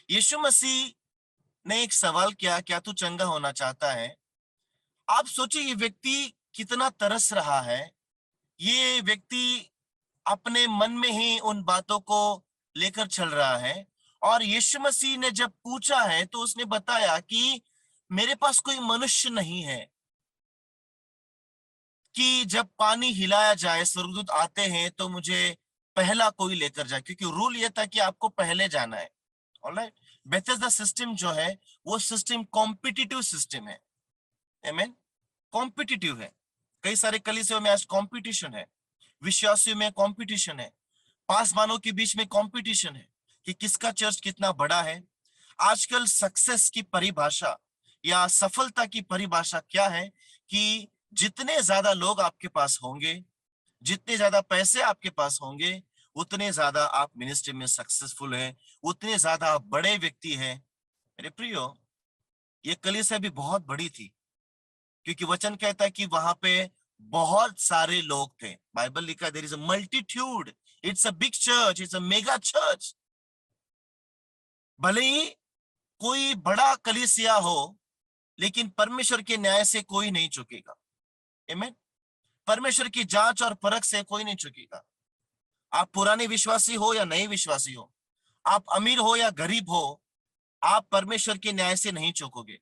यीशु मसीह ने एक सवाल किया, क्या तू चंगा होना चाहता है? आप सोचिए, ये व्यक्ति कितना तरस रहा है। ये व्यक्ति अपने मन में ही उन बातों को लेकर चल रहा है, और यीशु मसीह ने जब पूछा है तो उसने बताया कि मेरे पास कोई मनुष्य नहीं है कि जब पानी हिलाया जाए, स्वर्गदूत आते हैं तो मुझे पहला कोई लेकर जाए, क्योंकि रूल ये था कि आपको पहले जाना है। ऑलराइट। बेथेस्दा सिस्टम जो है वो सिस्टम कॉम्पिटिटिव सिस्टम है। आमीन। कॉम्पिटिटिव है। कई सारे कलीसियों में आज कॉम्पिटिशन है, विश्वासियों में कॉम्पिटिशन है, पासवानों के बीच में कॉम्पिटिशन है कि किसका चर्च कितना बड़ा है। आजकल सक्सेस की परिभाषा या सफलता की परिभाषा क्या है कि जितने ज्यादा लोग आपके पास होंगे, जितने ज्यादा पैसे आपके पास होंगे, उतने ज्यादा आप मिनिस्ट्री में सक्सेसफुल है, उतने ज्यादा आप बड़े व्यक्ति हैं। मेरे प्रियो, ये कलीसिया भी बहुत बड़ी थी, क्योंकि वचन कहता है कि वहां पे बहुत सारे लोग थे। बाइबल लिखा है there is a multitude, it's a big church, it's a mega church. भले ही कोई बड़ा कलीसिया हो, लेकिन परमेश्वर के न्याय से कोई नहीं चुकेगा। आमीन। परमेश्वर की जांच और परख से कोई नहीं चुकेगा। आप पुराने विश्वासी हो या नए विश्वासी हो, आप अमीर हो या गरीब हो, आप परमेश्वर के न्याय से नहीं चूकोगे।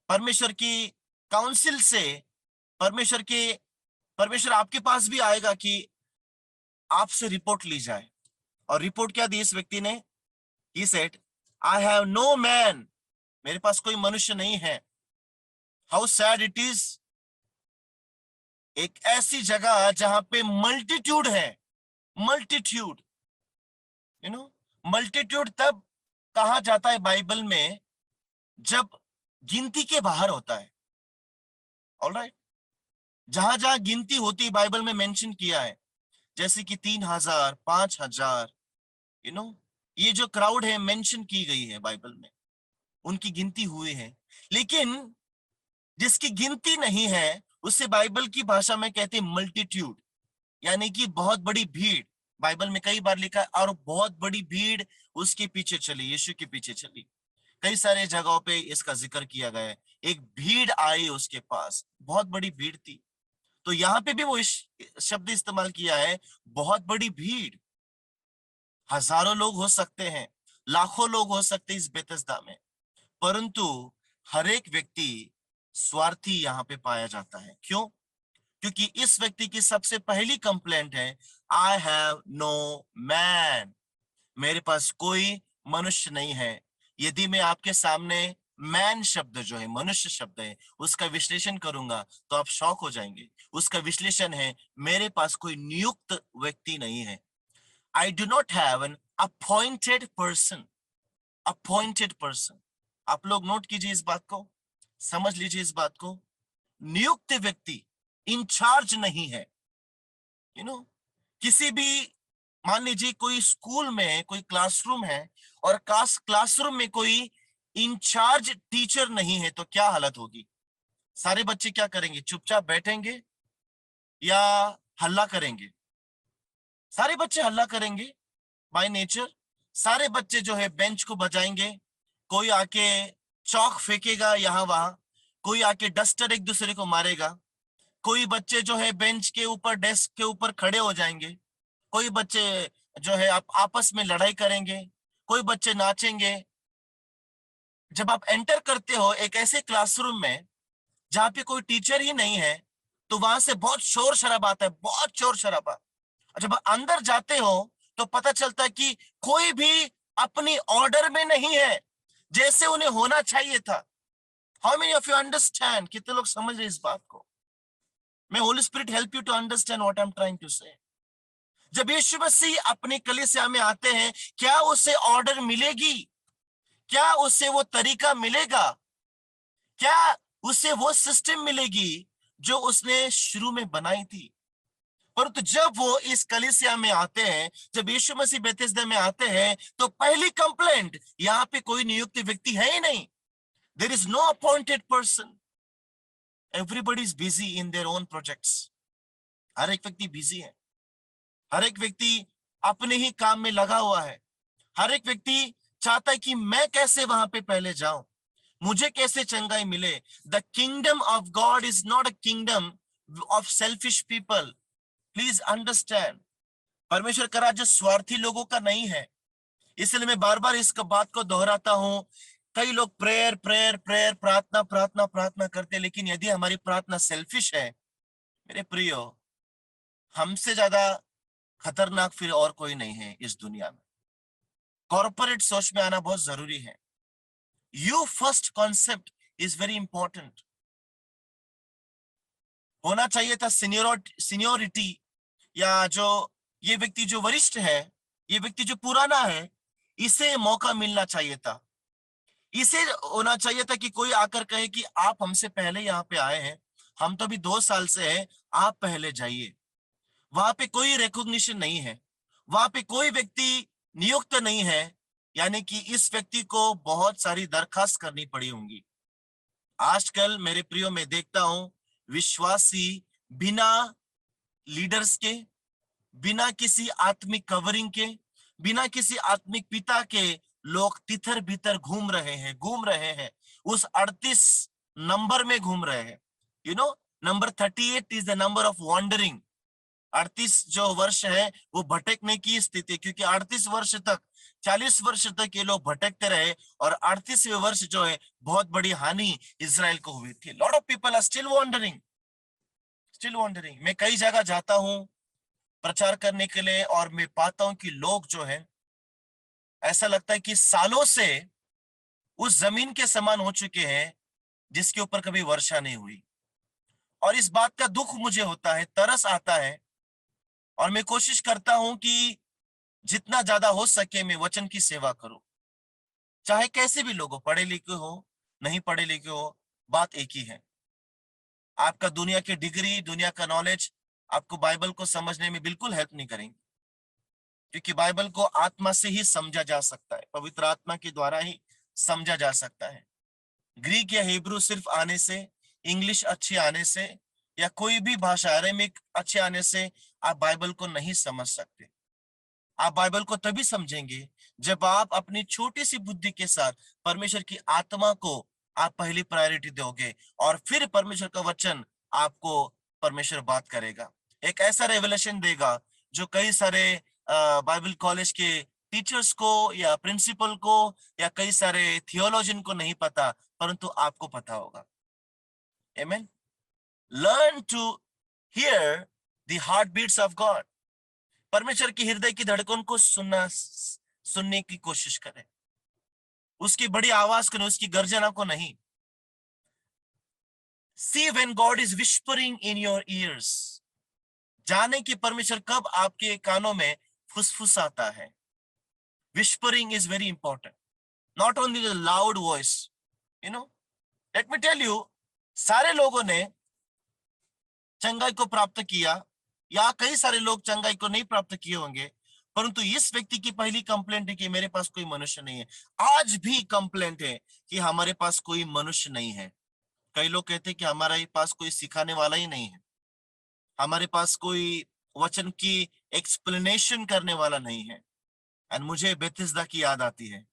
परमेश्वर की काउंसिल से, परमेश्वर के परमेश्वर आपके पास भी आएगा कि आपसे रिपोर्ट ली जाए। और रिपोर्ट क्या दी इस व्यक्ति ने? He said, I have no man, मेरे पास कोई मनुष्य नहीं है। How sad it is. एक ऐसी जगह जहां पे मल्टीट्यूड है। मल्टीट्यूड, यू नो, मल्टीट्यूड तब कहा जाता है बाइबल में जब गिनती के बाहर होता है। ऑलराइट। जहां जहां गिनती होती है बाइबल में मेंशन किया है, जैसे कि 3,000, 5,000, यू नो, ये जो क्राउड है मेंशन की गई है बाइबल में, उनकी गिनती हुई है। लेकिन जिसकी गिनती नहीं है उसे बाइबल की भाषा में कहते हैं मल्टीट्यूड, यानी कि बहुत बड़ी भीड़। बाइबल में कई बार लिखा है और बहुत बड़ी भीड़ उसके पीछे चली, यीशु के पीछे चली। कई सारे जगहों पे इसका जिक्र किया गया है। एक भीड़ आई उसके पास, बहुत बड़ी भीड़ थी। तो यहाँ पे भी वो इस शब्द इस्तेमाल किया है, बहुत बड़ी भीड़। हजारों लोग हो सकते हैं, लाखों लोग हो सकते हैं इस बेतesदा में, परंतु हर एक व्यक्ति स्वार्थी यहाँ पे पाया जाता है। क्यों? क्योंकि इस व्यक्ति की सबसे पहली कंप्लेंट है, आई हैव नो मैन। मेरे पास कोई मनुष्य नहीं है। यदि मैं आपके सामने मैन शब्द जो है, मनुष्य शब्द है, उसका विश्लेषण करूंगा तो आप शॉक हो जाएंगे। उसका विश्लेषण है, मेरे पास कोई नियुक्त व्यक्ति नहीं है। I do not have an appointed person. Appointed person, आप लोग नोट कीजिए इस बात को, समझ लीजिए इस बात को। नियुक्त व्यक्ति, इंचार्ज नहीं है। यू नो, किसी भी, मान लीजिए कोई स्कूल में कोई क्लासरूम है और क्लासरूम में कोई इंचार्ज टीचर नहीं है, तो क्या हालत होगी? सारे बच्चे क्या करेंगे? चुपचाप बैठेंगे या हल्ला करेंगे? सारे बच्चे हल्ला करेंगे बाय नेचर। सारे बच्चे जो है बेंच को बजाएंगे, कोई आके चौक फेंकेगा यहाँ वहां, कोई आके डस्टर एक दूसरे को मारेगा, कोई बच्चे जो है बेंच के ऊपर, डेस्क के ऊपर खड़े हो जाएंगे, कोई बच्चे जो है आप आपस में लड़ाई करेंगे, कोई बच्चे नाचेंगे। जब आप एंटर करते हो एक ऐसे क्लासरूम में जहां पे कोई टीचर ही नहीं है, तो वहां से बहुत शोर शराबा आता है, बहुत शोर शराबा। और जब अंदर जाते हो तो पता चलता है कि कोई भी अपनी ऑर्डर में नहीं है जैसे उन्हें होना चाहिए था। How many of you understand? कितने लोग समझ रहे इस बात को? मैं Holy Spirit help you to understand what I am trying to say. जब यीशु मसीह अपनी कलीसिया में आते हैं, क्या उसे ऑर्डर मिलेगी? क्या उसे वो तरीका मिलेगा? क्या उसे वो सिस्टम मिलेगी जो उसने शुरू में बनाई थी? परंतु जब वो इस कलीसिया में आते हैं, जब यीशु मसीह बेथेस्दा में आते हैं, तो पहली कंप्लेंट, यहाँ पे कोई नियुक्त व्यक्ति है ही नहीं। There is no appointed person. Everybody is busy in their own projects. हर एक व्यक्ति बिजी है, हर एक व्यक्ति अपने ही काम में लगा हुआ है। हर एक व्यक्ति चाहता है कि मैं कैसे वहां पे पहले जाऊं, मुझे कैसे चंगाई मिले। The kingdom of God is not a kingdom of selfish people. Please understand, परमेश्वर का राज्य स्वार्थी लोगों का नहीं है। इसलिए मैं बार बार इस बात को दोहराता हूं। कई लोग प्रेयर प्रेयर प्रेयर, प्रार्थना प्रार्थना प्रार्थना करते हैं, लेकिन यदि हमारी प्रार्थना सेल्फिश है, मेरे प्रियो, हमसे ज्यादा खतरनाक फिर और कोई नहीं है इस दुनिया में। कॉर्पोरेट सोच में आना बहुत जरूरी है। You first concept is very important. होना चाहिए था सीनियोरिटी, या जो ये व्यक्ति जो वरिष्ठ है, ये व्यक्ति जो पुराना है, इसे मौका मिलना चाहिए था। इसे होना चाहिए था कि कोई आकर कहे कि आप हमसे पहले यहाँ पे आए हैं, हम तो अभी 2 साल से हैं, आप पहले जाइए। वहां पे कोई रिकॉग्निशन नहीं है, वहां पे कोई व्यक्ति नियुक्त नहीं है, यानी कि इस व्यक्ति को बहुत सारी दरखास्त करनी पड़ी होंगी। आजकल मेरे प्रियो में देखता हूं, विश्वासी बिना लीडर्स के, बिना किसी आत्मिक कवरिंग के, बिना किसी आत्मिक पिता के, लोग तितर भीतर घूम रहे हैं, उस 38 नंबर में घूम रहे हैं। You know, number 38 is the number of wandering. 38 जो वर्ष है वो भटकने की स्थिति, क्योंकि 38 वर्ष तक, 40 वर्ष तक ये लोग भटकते रहे, और 38वें वर्ष जो है बहुत बड़ी हानि इज़राइल को हुई थी। Lot of people are still wandering, still wandering. मैं कई जगह जाता हूं प्रचार करने के लिए, और मैं पाता हूं कि लोग जो है, ऐसा लगता है कि सालों से उस जमीन के समान हो चुके हैं जिसके ऊपर कभी वर्षा नहीं हुई। और इस बात का दुख मुझे होता है, तरस आता है, और मैं कोशिश करता हूं कि जितना ज्यादा हो सके मैं वचन की सेवा करूं। चाहे कैसे भी लोग हो, पढ़े लिखे हो, नहीं पढ़े लिखे हो, बात एक ही है। आपका दुनिया की डिग्री, दुनिया का नॉलेज आपको बाइबल को समझने में बिल्कुल हेल्प नहीं करेंगे, क्योंकि बाइबल को आत्मा से ही समझा जा सकता है, पवित्र आत्मा के द्वारा ही समझा जा सकता है। ग्रीक या हिब्रू सिर्फ आने से, इंग्लिश अच्छी आने से, या कोई भी भाषा अरेमिक अच्छे आने से आप बाइबल को नहीं समझ सकते। आप बाइबल को तभी समझेंगे जब आप अपनी छोटी सी बुद्धि के साथ परमेश्वर की आत्मा को आप पहली प्रायोरिटी दोगे, और फिर परमेश्वर का वचन आपको परमेश्वर बात करेगा। एक ऐसा रेवलेशन देगा जो कई सारे बाइबल कॉलेज के टीचर्स को या प्रिंसिपल को या कई सारे थियोलॉजियन को नहीं पता, परंतु आपको पता होगा। आमीन। Learn to hear the heart beats of God. परमेश्वर की हृदय की धड़कन को सुनने की कोशिश करें, उसकी बड़ी आवाज को नहीं, उसकी गर्जना को नहीं। See when God is whispering in your ears, जाने कि परमेश्वर कब आपके कानों में फुसफुसाता है। Whispering is very important, not only the loud voice, you know. Let me tell you, सारे लोगों ने चंगाई को प्राप्त किया, या कई सारे लोग चंगाई को नहीं प्राप्त किए होंगे, परंतु इस व्यक्ति की पहली कंप्लेंट है कि मेरे पास कोई मनुष्य नहीं है। आज भी कंप्लेंट है कि हमारे पास कोई मनुष्य नहीं है। कई लोग कहते हैं कि हमारे पास कोई सिखाने वाला ही नहीं है, हमारे पास कोई वचन की एक्सप्लेनेशन करने वाला नहीं है। एंड मुझे बेथेस्दा की याद आती है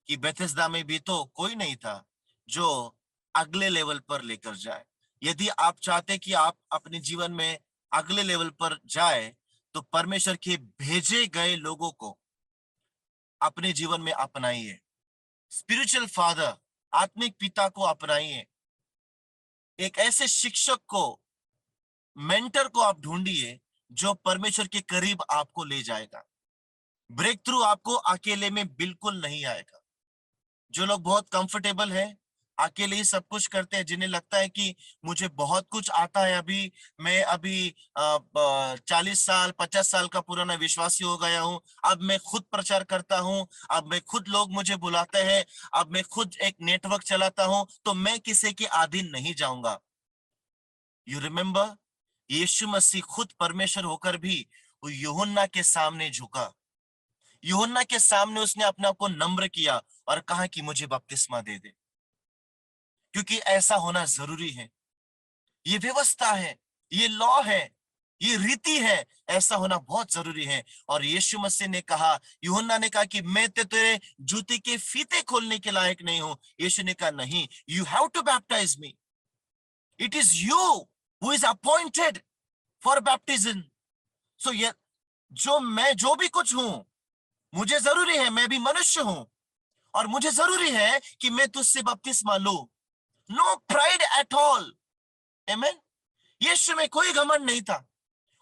कि बेथेस्दा में भी तो कोई नहीं था जो अगले लेवल पर लेकर जाए। यदि आप चाहते कि आप अपने जीवन में अगले लेवल पर जाए, तो परमेश्वर के भेजे गए लोगों को अपने जीवन में अपनाइए। स्पिरिचुअल फादर, आत्मिक पिता को अपनाइए। एक ऐसे शिक्षक को, मेंटर को आप ढूंढिए जो परमेश्वर के करीब आपको ले जाएगा। ब्रेक थ्रू आपको अकेले में बिल्कुल नहीं आएगा। जो लोग बहुत कंफर्टेबल हैं, अकेले ही सब कुछ करते हैं, जिन्हें लगता है कि मुझे बहुत कुछ आता है, मैं अभी 40 साल 50 साल का पुराना विश्वासी हो गया हूं, अब मैं खुद प्रचार करता हूं, अब मैं खुद, लोग मुझे बुलाते हैं, अब मैं खुद एक नेटवर्क चलाता हूं, तो मैं किसी के अधीन नहीं जाऊंगा। यू रिमेम्बर, यीशु मसीह खुद परमेश्वर होकर भी वो यूहन्ना के सामने झुका। यूहन्ना के सामने उसने अपने आप को नम्र किया और कहा कि मुझे बपतिस्मा दे दे, क्योंकि ऐसा होना जरूरी है। ये व्यवस्था है, ये लॉ है, ये रीति है, ऐसा होना बहुत जरूरी है। और यीशु मसीह ने कहा, यूहन्ना ने कहा कि मैं तो तेरे जूते के फीते खोलने के लायक नहीं हूं। यीशु ने कहा नहीं, you have to baptise me, it is you who is appointed for baptism. So ये जो भी कुछ हूं, मुझे जरूरी है, मैं भी मनुष्य हूं, और मुझे जरूरी है कि मैं तुझसे बपतिस्मा लूं। No pride at all. Amen. यीशु में कोई घमंड नहीं था।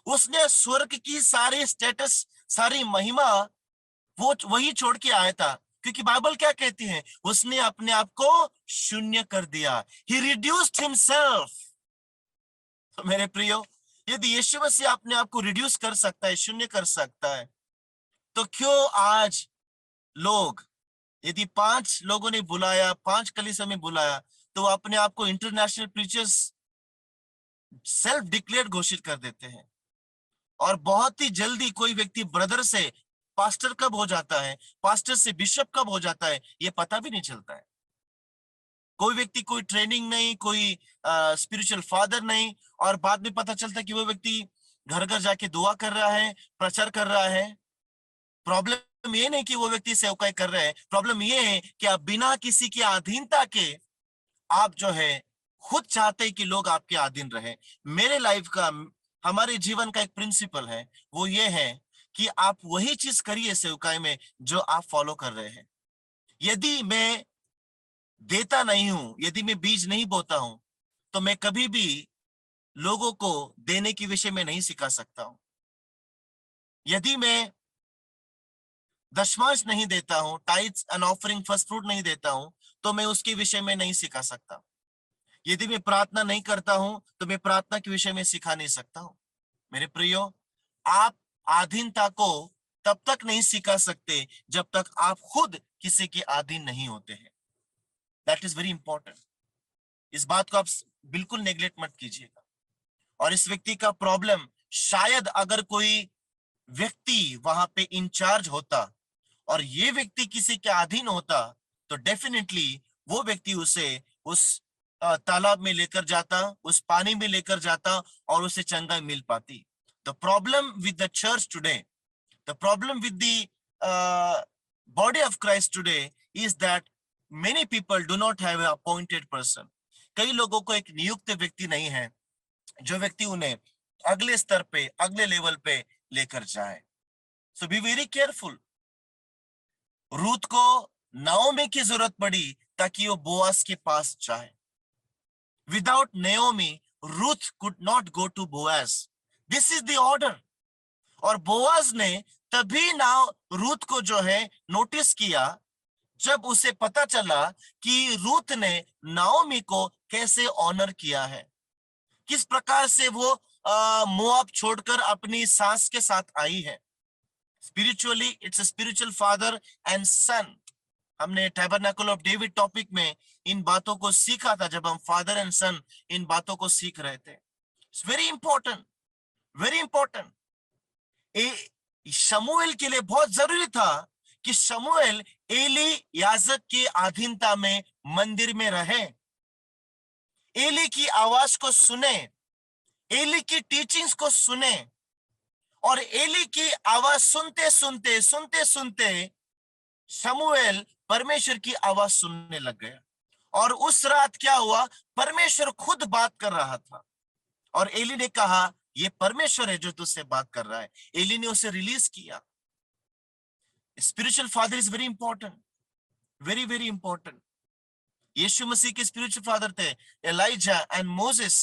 उसने स्वर्ग की सारी स्टेटस, सारी महिमा वो वही छोड़ के आया था, क्योंकि बाइबल क्या कहती है, उसने अपने आप को शून्य कर दिया। ही रिड्यूस्ड हिमसेल्फ। तो मेरे प्रियो, यदि यीशु मसीह अपने आप को रिड्यूस कर सकता है, शून्य कर सकता है, तो क्यों आज लोग, यदि 5 लोगों ने बुलाया, 5 कलीसिया में बुलाया, तो अपने आप को इंटरनेशनल प्रीचर्स सेल्फ डिक्लेयर घोषित कर देते हैं। और बहुत ही जल्दी कोई व्यक्ति ब्रदर से पास्टर कब हो जाता है, पास्टर से बिशप कब हो जाता है, ये पता भी नहीं चलता है। कोई व्यक्ति कोई ट्रेनिंग नहीं, कोई स्पिरिचुअल फादर नहीं, और बाद में पता चलता है कि वो व्यक्ति घर घर जाके दुआ कर रहा है, प्रचार कर रहा है। प्रॉब्लम ये नहीं कि वो व्यक्ति सेवकाई कर रहे हैं, प्रॉब्लम ये है कि आप बिना किसी की अधीनता के, आप जो है खुद चाहते हैं कि लोग आपके अधीन रहे। मेरे लाइफ का, हमारे जीवन का एक प्रिंसिपल है, वो ये है कि आप वही चीज करिए सेवकाई में जो आप फॉलो कर रहे हैं। यदि मैं देता नहीं हूं, यदि मैं बीज नहीं बोता हूं, तो मैं कभी भी लोगों को देने के विषय में नहीं सिखा सकता हूं। यदि मैं दशमांश नहीं देता हूं, tights and offering, first fruit नहीं देता हूं, तो मैं उसके विषय में नहीं सिखा सकता। यदि मैं प्रार्थना नहीं करता हूं, तो मैं प्रार्थना के विषय में सिखा नहीं सकता हूं। मेरे प्रियो, आप अधीनता को तब तक नहीं सिखा सकते जब तक आप खुद किसी के अधीन नहीं होते हैं। That is very important. इस बात को आप बिल्कुल नेग्लेक्ट मत कीजिएगा। और इस व्यक्ति का प्रॉब्लम, शायद अगर कोई व्यक्ति वहां पे इंचार्ज होता और ये व्यक्ति किसी के अधीन होता, तो डेफिनेटली वो व्यक्ति उसे उस तालाब में लेकर जाता, उस पानी में लेकर जाता, और उसे चंगाई मिल पाती। The problem with the church today, The problem with the body of Christ today is that many people do not have an appointed person. कई लोगों को एक नियुक्त व्यक्ति नहीं है जो व्यक्ति उन्हें अगले स्तर पे, अगले लेवल पे लेकर जाए. So be very careful. Ruth को नाओमी की जरूरत पड़ी ताकि वो बोआज के पास जाए. Without Naomi, Ruth could not go to Boaz. This is the order. और बोआज ने तभी ना रूथ को जो है नोटिस किया जब उसे पता चला कि रूथ ने नाओमी को कैसे ऑनर किया है, किस प्रकार से वो मोआब छोड़कर अपनी सास के साथ आई है. Spiritually it's a spiritual father and son. हमने टैबरनेकल ऑफ डेविड टॉपिक में इन बातों को सीखा था जब हम फादर एंड सन इन बातों को सीख रहे थे. It's very important, very important. शमूएल के लिए बहुत जरूरी था कि शमूएल एली याजक के अधीनता में मंदिर में रहे, एली की आवाज को सुने, एली की टीचिंग्स को सुने. और एली की आवाज सुनते सुनते शमूएल परमेश्वर की आवाज सुनने लग गया. और उस रात क्या हुआ, परमेश्वर खुद बात कर रहा था और एली ने कहा ये परमेश्वर है जो तुझसे बात कर रहा है. एली ने उसे रिलीज किया. Spiritual father is very important, very very important. यीशु मसीह के स्पिरिचुअल फादर थे Elijah and Moses.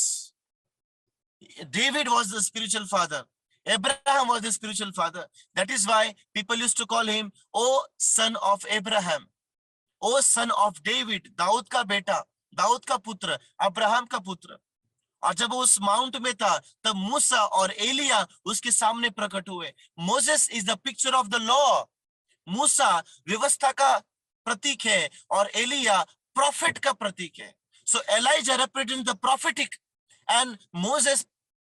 David was the spiritual father. Abraham was the spiritual father. That is why people used to call him, O son of Abraham, O son of David, दाऊद का बेटा, दाऊद का पुत्र, अब्राहम का पुत्र. और जब वो उस माउंट में था तब मूसा और एलिया उसके सामने प्रकट हुए. Moses is the picture of the law. मूसा व्यवस्था का प्रतीक है और एलिया प्रॉफिट का प्रतीक है. So Elijah represents the prophetic and Moses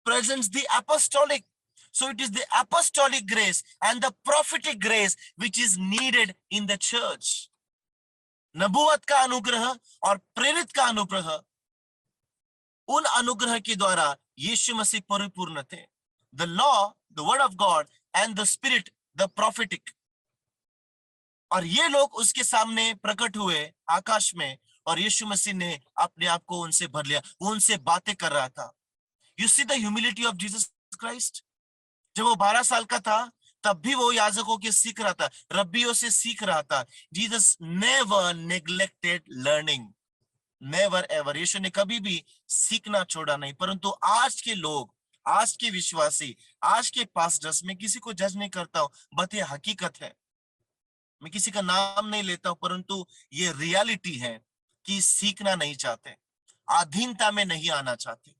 presents the apostolic. So it is the apostolic grace and the prophetic grace which is needed in the church. नबूवत का अनुग्रह और प्रेरित का अनुग्रह, उन अनुग्रह के द्वारा यीशु मसीह परिपूर्ण थे. The law, the word of God and the spirit, the prophetic. और ये लोग उसके सामने प्रकट हुए आकाश में और यीशु मसीह ने अपने आप को उनसे भर लिया. वो उनसे बातें कर रहा था. You see the humility of Jesus Christ. जब वो 12 साल का था तब भी वो याजकों के सीख रहा था, रब्बियों से सीख रहा था. Jesus never neglected learning, never ever. यीशु ने कभी भी सीखना छोड़ा नहीं. परंतु आज के लोग, आज के विश्वासी, आज के पास्टर्स, मैं किसी को जज नहीं करता हूं, बट ये हकीकत है, मैं किसी का नाम नहीं लेता हूं, परंतु ये रियलिटी है कि सीखना नहीं चाहते, अधीनता में नहीं आना चाहते.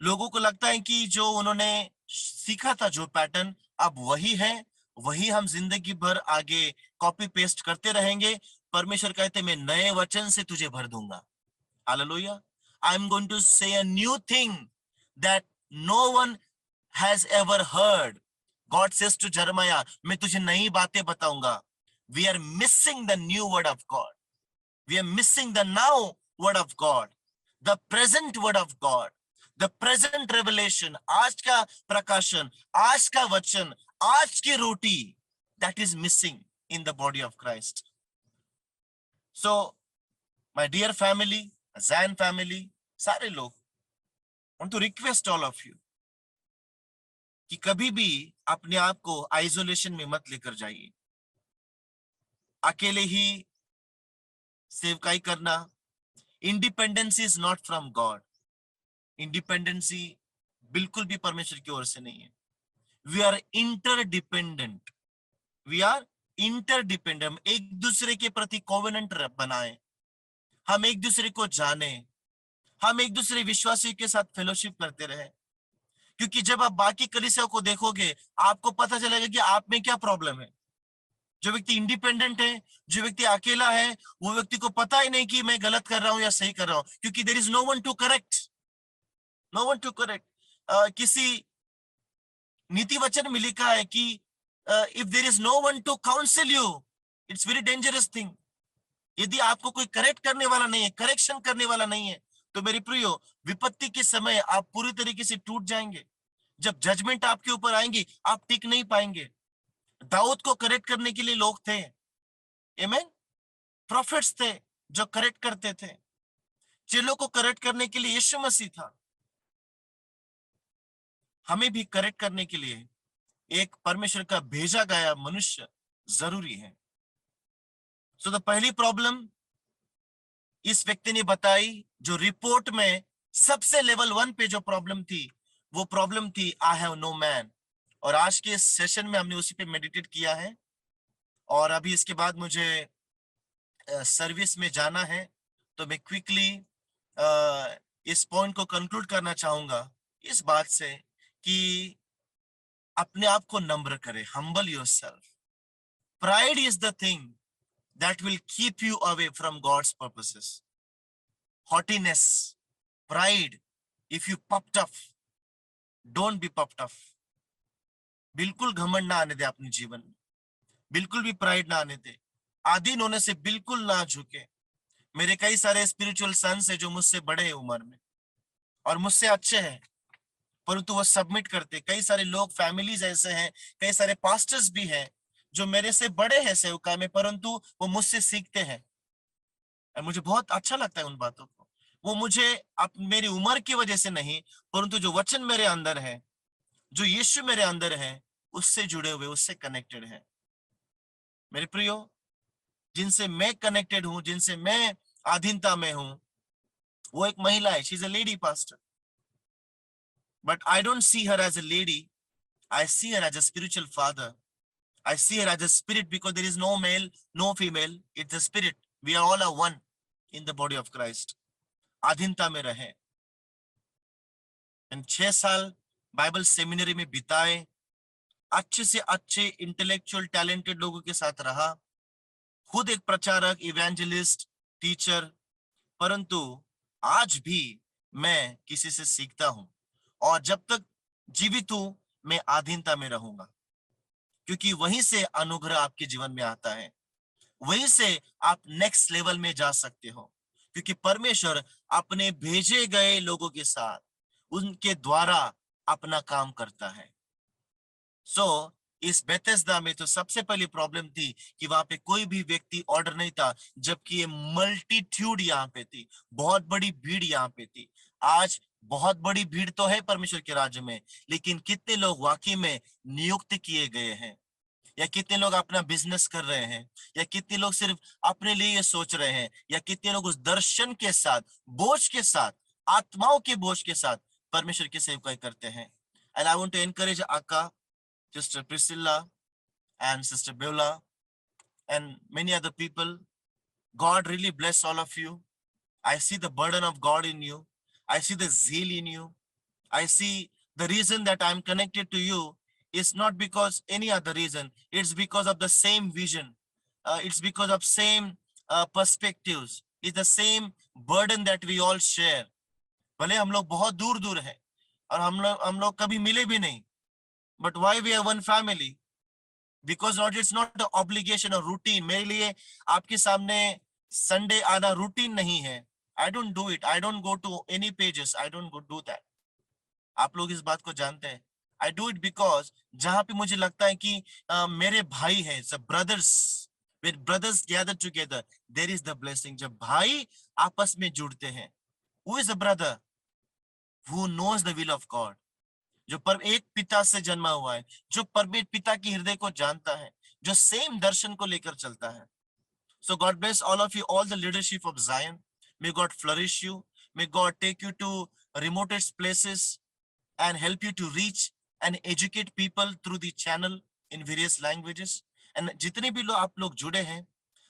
लोगों को लगता है कि जो उन्होंने सीखा था, जो पैटर्न, अब वही है, वही हम जिंदगी भर आगे कॉपी पेस्ट करते रहेंगे. परमेश्वर कहते मैं नए वचन से तुझे भर दूंगा. Hallelujah. I am going to say a new thing that no one has ever heard. God says to Jeremiah, मैं तुझे नई बातें बताऊंगा. We are missing the new word of God. We are missing the now word of God, the present word of God, the present revelation. आज का प्रकाशन, आज का वचन, आज की रोटी, that is missing in the body of Christ. So my dear family, Jain family, सारे लोग, want to request all of you कि कभी भी अपने आप को आइसोलेशन में मत लेकर जाइए. अकेले ही सेवकाई करना, independency is not from God. Independency बिल्कुल भी परमेश्वर की ओर से नहीं है. We are interdependent, we are interdependent. एक दूसरे के प्रति कोवेनेंट बनाए, हम एक दूसरे को जाने, हम एक दूसरे विश्वासियों के साथ फेलोशिप करते रहे. क्योंकि जब आप बाकी कलीसियाओं को देखोगे आपको पता चलेगा कि आप में क्या प्रॉब्लम है. जो व्यक्ति इंडिपेंडेंट है, जो व्यक्ति अकेला है, वो व्यक्ति को पता ही नहीं कि मैं गलत कर रहा हूं या सही कर रहा हूं, क्योंकि there is no one to correct, no one to correct. किसी नीति वचन में लिखा है कि if there is no one to counsel you, it's very dangerous thing. यदि आपको कोई करेक्ट करने वाला नहीं है, करेक्शन करने वाला नहीं है, तो मेरी प्रियो, विपत्ति के समय आप पूरी तरीके से टूट जाएंगे. जब जजमेंट आपके ऊपर आएंगी आप टिक नहीं पाएंगे। दाऊद को करेक्ट करने के लिए लोग थे, आमीन, प्रोफेट्स थे जो करेक्ट करते थे। चेलों को करेक्ट करने के लिए यीशु मसीह था। हमें भी करेक्ट करने के लिए एक परमेश्वर का भेजा गया मनुष्य जरूरी है। सो द पहली प्रॉब्लम इस व्यक्ति ने बताई, जो रिपोर्ट में सबसे लेवल 1 पे जो प्रॉब्लम थी, वो प्रॉब्लम थी आई हैव नो मैन। और आज के सेशन में हमने उसी पे मेडिटेट किया है। और अभी इसके बाद मुझे सर्विस में जाना है, तो मैं क्विकली इस पॉइंट को कंक्लूड करना चाहूंगा इस बात से कि अपने आप को नम्र करें, humble yourself. Pride is the thing that will keep you away from God's purposes. Haughtiness, pride, if you puffed up, don't be puffed up. बिल्कुल घमंड ना आने दे अपने जीवन में, बिल्कुल भी प्राइड ना आने दे, आधीन होने से बिल्कुल ना झुके। मेरे कई सारे स्पिरिचुअल सन्स है जो मुझसे बड़े हैं उम्र में और मुझसे अच्छे हैं, परंतु वो सबमिट करते। कई सारे लोग, फैमिलीज ऐसे हैं, कई सारे पास्टर्स भी हैं जो मेरे से बड़े हैं सेवकाई में, परंतु वो मुझसे सीखते हैं और मुझे बहुत अच्छा लगता है उन बातों को। वो मुझे मेरी उम्र की वजह से नहीं, परंतु जो वचन मेरे अंदर है, जो यीशु मेरे अंदर है, उससे जुड़े हुए, उससे कनेक्टेड है। मेरे प्रियो, जिनसे मैं कनेक्टेड हूं, जिनसे मैं अधीनता में हूं, वो एक महिला है। She is a lady pastor, but I don't see her as a lady, I see her as a spiritual father. I see her as a spirit because there is no male, no female. It's a spirit. We are all a one in the body of Christ. अधीनता में रहे। 6 साल बाइबल सेमिनरी में बिताए, अच्छे से अच्छे इंटेलेक्चुअल टैलेंटेड लोगों के साथ रहा, खुद एक प्रचारक, इवेंजलिस्ट, टीचर, परंतु आज भी मैं किसी से सीखता हूं और जब तक जीवित हूं मैं अधीनता में रहूंगा, क्योंकि वहीं से अनुग्रह आपके जीवन में आता है, वहीं से आप नेक्स्ट लेवल में जा सकते हो, क्योंकि परमेश्वर अपने भेजे गए लोगों के साथ, उनके द्वारा अपना काम करता है। सो इस बेथेस्दा में तो सबसे पहली प्रॉब्लम थी कि वहां पे कोई भी व्यक्ति ऑर्डर नहीं था, जबकि ये मल्टीट्यूड यहाँ पे थी, बहुत बड़ी भीड़ यहाँ पे थी। आज बहुत बड़ी भीड़ तो है परमेश्वर के राज्य में, लेकिन कितने लोग वाकई में नियुक्त किए गए हैं, या कितने लोग अपना बिजनेस कर रहे हैं, या कितने लोग सिर्फ अपने लिए ये सोच रहे हैं, या कितने लोग उस दर्शन के साथ, बोझ के साथ, आत्माओं के बोझ के साथ परमेश्वर की सेवकाई करते हैं। And I want to encourage अक्का, sister Priscilla and sister Beulah and many other people. God really bless all of you. I see the burden of God in you. I see the zeal in you. I see the reason that I'm connected to you is not because any other reason. It's because of the same vision. It's because of same perspectives. It's the same burden that we all share. भले हम लोग बहुत दूर दूर हैं और हम लोग कभी मिले भी नहीं, but why we are one family? Because not, it's not the obligation or routine. मेरे लिए आपके सामने संडे आना रूटीन नहीं है। I don't do it. I don't go to any pages. I don't go do that. आप लोग इस बात को जानते हैं। I do it because जहां पे मुझे लगता है कि मेरे भाई हैं, सब brothers, when brothers gather together, there is the blessing. जब भाई आपस में जुड़ते हैं, who is a brother? Who knows the will of God? जो पर एक पिता से जन्मा हुआ है, जो परमेश्वर पिता की हृदय को जानता है, जो सेम दर्शन को लेकर चलता है। So God bless all of you, all the leadership of Zion. May God flourish you. May God take you to remotest places and help you to reach and educate people through the channel in various languages. And जितने भी लोग आप लोग जुड़े हैं,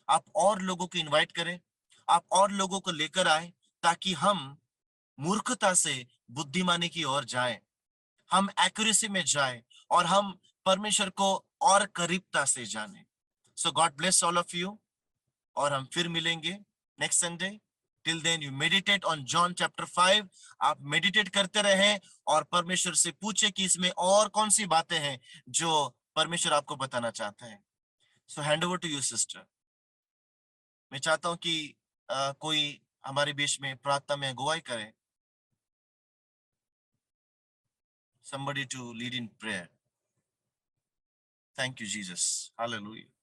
आप और लोगों को इनवाइट करें, आप और लोगों को लेकर आए, ताकि हम मूर्खता से बुद्धिमानी की ओर जाएं, हम एक्यूरेसी में जाएं और हम परमेश्वर को और करीबता से जानें। So God bless all of you, और हम फिर मिलेंगे next Sunday. Till then you meditate on John chapter 5। आप मेडिटेट करते रहें और परमेश्वर से पूछे कि इसमें और कौन सी बातें हैं जो परमेश्वर आपको बताना चाहता है। So hand over to you sister. मैं चाहता हूं कि कोई हमारे बीच में प्रार्थना में अगुवाई करे। somebody to lead in prayer. Thank you, Jesus. Hallelujah.